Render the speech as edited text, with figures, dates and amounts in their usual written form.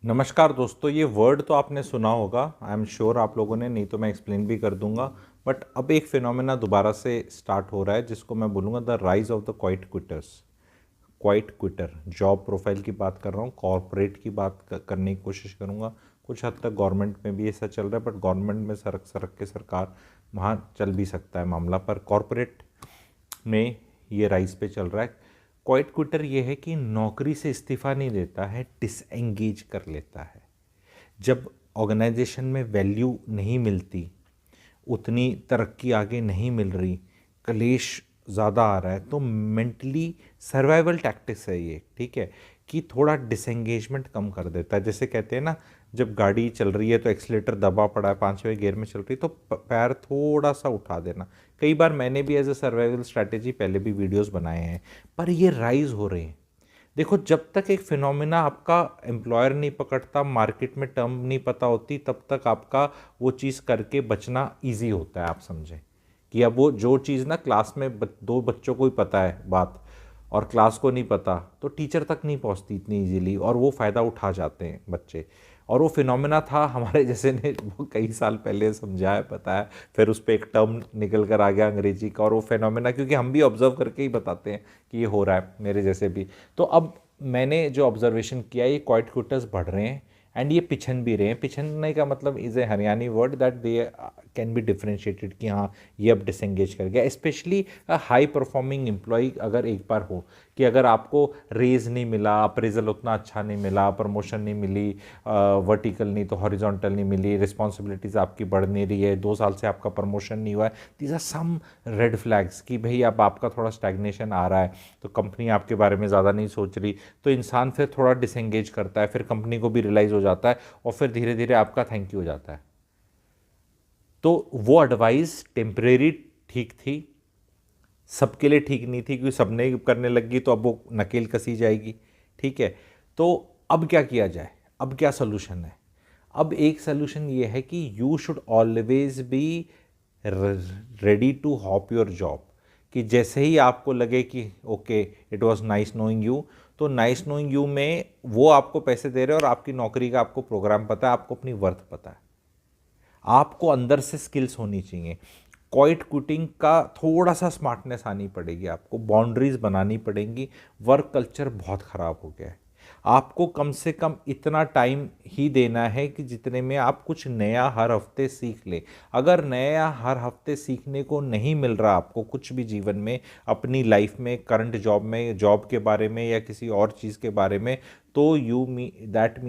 नमस्कार दोस्तों, ये वर्ड तो आपने सुना होगा। आई एम श्योर आप लोगों ने, नहीं तो मैं एक्सप्लेन भी कर दूंगा। बट अब एक फिनोमेना दोबारा से स्टार्ट हो रहा है जिसको मैं बोलूँगा the rise of the quite quitters. Quite Quetta, job profile की बात कर रहा हूँ, कॉरपोरेट की बात करने की कोशिश करूँगा। कुछ हद तक गवर्नमेंट में भी ऐसा चल रहा है, बट गवर्नमेंट में सरक सरक के सरकार वहाँ चल भी सकता है मामला, पर कॉरपोरेट में ये राइज पे चल रहा है। क्वाइट क्विटर ये है कि नौकरी से इस्तीफ़ा नहीं देता है, डिसएंगेज कर लेता है। जब ऑर्गेनाइजेशन में वैल्यू नहीं मिलती, उतनी तरक्की आगे नहीं मिल रही, कलेश ज़्यादा आ रहा है, तो मेंटली सर्वाइवल टैक्टिक्स है ये, ठीक है, कि थोड़ा डिसएंगेजमेंट कम कर देता है। जैसे कहते हैं ना, जब गाड़ी चल रही है तो एक्सीलेटर दबा पड़ा है, 5वें गियर में चल रही है, तो पैर थोड़ा सा उठा देना। कई बार मैंने भी एज ए सर्वाइवल स्ट्रैटेजी पहले भी वीडियोस बनाए हैं, पर ये राइज हो रहे हैं। देखो, जब तक एक फिनोमिना आपका एम्प्लॉयर नहीं पकड़ता, मार्केट में टर्म नहीं पता होती, तब तक आपका वो चीज़ करके बचना इजी होता है। आप समझें कि अब वो जो चीज़ ना क्लास में दो बच्चों को ही पता है बात, और क्लास को नहीं पता, तो टीचर तक नहीं पहुंचती इतनी इजीली, और वो फ़ायदा उठा जाते हैं बच्चे। और वो फिनोमिना था, हमारे जैसे ने वो कई साल पहले समझाया, पता है, फिर उस पर एक टर्म निकल कर आ गया अंग्रेजी का, और वो फिनोमिना, क्योंकि हम भी ऑब्जर्व करके ही बताते हैं कि ये हो रहा है मेरे जैसे भी। तो अब मैंने जो ऑब्जर्वेशन किया, ये क्वाइट क्विटर्स बढ़ रहे हैं, एंड ये पिछन भी रहे हैं। पिछनने का मतलब is a Haryanvi word that they can be differentiated, कि हाँ ये अब डिसंगेज कर गया। स्पेशली हाई परफॉर्मिंग एम्प्लॉय अगर एक बार हो, कि अगर आपको रेज नहीं मिला, अप्रेजल उतना अच्छा नहीं मिला, प्रमोशन नहीं मिली, वर्टिकल नहीं तो हॉरिजॉन्टल नहीं मिली, रिस्पॉन्सिबिलिटीज़ आपकी बढ़ नहीं रही है, 2 साल से आपका प्रमोशन नहीं हुआ है, these are some red flags कि भाई अब आपका थोड़ा स्टैग्नेशन आ रहा है, तो कंपनी आपके बारे में ज़्यादा नहीं सोच रही, तो इंसान फिर थोड़ा डिसंगेज करता है, फिर कंपनी को भी रियलाइज़ हो जाता है, और फिर धीरे धीरे आपका थैंक यू हो जाता है। तो वो एडवाइस टेम्परेरी ठीक थी, सबके लिए ठीक नहीं थी, क्योंकि सबने करने लगी तो अब वो नकेल कसी जाएगी, ठीक है। तो अब क्या किया जाए, अब क्या सोल्यूशन है? अब एक सोल्यूशन ये है कि you should always be ready to hop your job, कि जैसे ही आपको लगे कि okay it was nice knowing you, तो नाइस नोइंग यू में वो आपको पैसे दे रहे हैं और आपकी नौकरी का आपको प्रोग्राम पता है, आपको अपनी वर्थ पता है, आपको अंदर से स्किल्स होनी चाहिए। क्वाइट क्विटिंग का थोड़ा सा स्मार्टनेस आनी पड़ेगी, आपको बाउंड्रीज बनानी पड़ेंगी। वर्क कल्चर बहुत ख़राब हो गया है। आपको कम से कम इतना टाइम ही देना है कि जितने में आप कुछ नया हर हफ्ते सीख ले। अगर नया हर हफ्ते सीखने को नहीं मिल रहा आपको कुछ भी जीवन में, अपनी लाइफ में, करंट जॉब में, जॉब के बारे में या किसी और चीज़ के बारे में, तो यू मी दैट